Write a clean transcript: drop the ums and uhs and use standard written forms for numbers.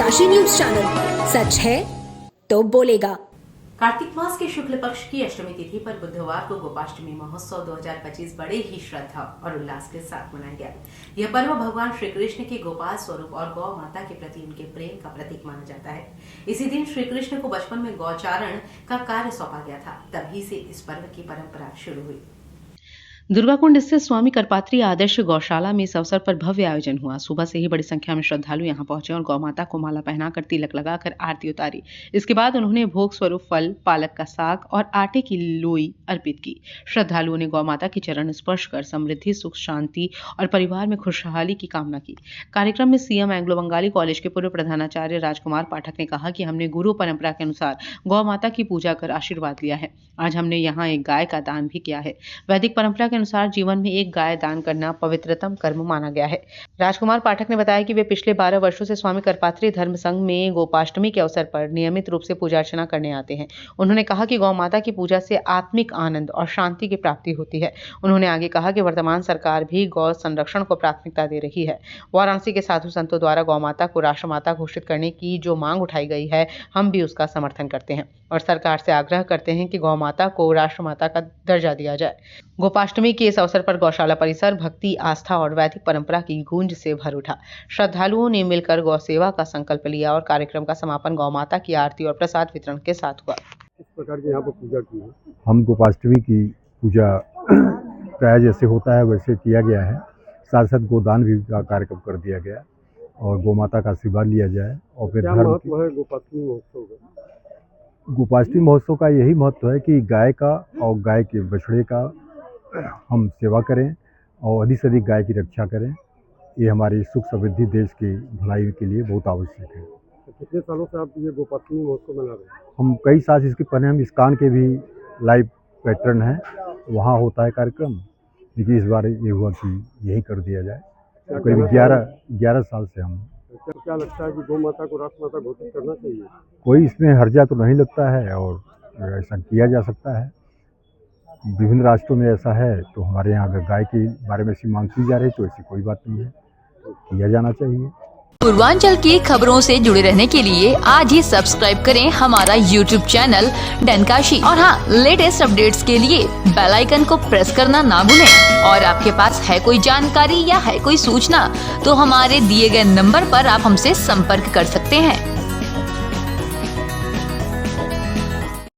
डनकाशी news channel, सच है तो बोलेगा। कार्तिक मास के शुक्ल पक्ष की अष्टमी तिथि पर बुधवार को गोपाष्टमी महोत्सव 2025 बड़े ही श्रद्धा और उल्लास के साथ मनाया गया। यह पर्व भगवान श्री कृष्ण के गोपाल स्वरूप और गौ माता के प्रति उनके प्रेम का प्रतीक माना जाता है। इसी दिन श्री कृष्ण को बचपन में गौचारण का कार्य सौंपा गया था, तभी से इस पर्व की परंपरा शुरू हुई। दुर्गाकुंड स्थित स्वामी करपात्री आदर्श गौशाला में इस अवसर पर भव्य आयोजन हुआ। सुबह से ही बड़ी संख्या में श्रद्धालु यहां पहुंचे और गौ माता को माला पहनाकर तिलक लगाकर आरती उतारी। इसके बाद उन्होंने भोग स्वरूप फल, पालक का साग और आटे की लोई अर्पित की। श्रद्धालुओं ने गौ माता की चरण स्पर्श कर समृद्धि, सुख, शांति और परिवार में खुशहाली की कामना की। कार्यक्रम में सीएम एंग्लो बंगाली कॉलेज के पूर्व प्रधानाचार्य राजकुमार पाठक ने कहा कि हमने गुरु परंपरा के अनुसार गौ माता की पूजा कर आशीर्वाद लिया है। आज हमने यहाँ एक गाय का दान भी किया है। वैदिक परंपरा के अनुसार जीवन में एक गाय दान करना पवित्रतम कर्म माना गया है। राजकुमार पाठक ने बताया कि वे पिछले 12 वर्षों से स्वामी करपात्री धर्म संघ में गोपाष्टमी के अवसर पर नियमित रूप से पूजा अर्चना करने आते हैं। उन्होंने कहा कि गौ माता की पूजा से आत्मिक आनंद और शांति की प्राप्ति होती है। उन्होंने आगे कहा कि वर्तमान सरकार भी गौ संरक्षण को प्राथमिकता दे रही है। वाराणसी के साधु संतों द्वारा गौ माता को राष्ट्रमाता घोषित करने की जो मांग उठाई गई है, हम भी उसका समर्थन करते हैं और सरकार से आग्रह करते हैं कि गौ माता को राष्ट्रमाता का दर्जा दिया जाए। गोपाष्टमी के इस अवसर पर गौशाला परिसर भक्ति, आस्था और वैदिक परंपरा की गूंज से भर उठा। श्रद्धालुओं ने मिलकर गौ सेवा का संकल्प लिया और कार्यक्रम का समापन गौ माता की आरती और प्रसाद वितरण के साथ हुआ। इस प्रकार की यहाँ पर पूजा की है। हम गोपाष्टमी की पूजा प्राय जैसे होता है वैसे किया गया है। साथ साथ गोदान भी का कार्यक्रम कर दिया गया और गौ माता का आशीर्वाद लिया जाए। और फिर धर्म महत्व है गोपाष्टमी महोत्सव का। गोपाष्टमी महोत्सव का यही महत्व है कि गाय का और गाय के बछड़े का हम सेवा करें और अधिक से अधिक गाय की रक्षा करें। ये हमारी सुख समृद्धि देश की भलाई के लिए बहुत आवश्यक है। कितने सालों से आप ये गोपाष्टमी महोत्सव मना रहे हैं? हम कई साल इसके पहले हम इस्कान के भी लाइव पैटर्न हैं, वहाँ होता है कार्यक्रम, लेकिन इस बार ये हुआ कि यही कर दिया जाए। करीब 11 साल से हम। क्या लगता है कि गौ माता को राष्ट्रमाता घोषित करना चाहिए? कोई इसमें हर्जा तो नहीं लगता है और ऐसा किया जा सकता है। विभिन्न राष्ट्रों में ऐसा है, तो हमारे यहाँ अगर गाय के बारे में ऐसी मांग की जा रही तो ऐसी कोई बात नहीं है, किया जाना चाहिए। पूर्वांचल की खबरों से जुड़े रहने के लिए आज ही सब्सक्राइब करें हमारा YouTube चैनल डनकाशी और हाँ, लेटेस्ट अपडेट्स के लिए बेल आइकन को प्रेस करना ना भूलें। और आपके पास है कोई जानकारी या है कोई सूचना तो हमारे दिए गए नंबर पर आप हमसे संपर्क कर सकते हैं।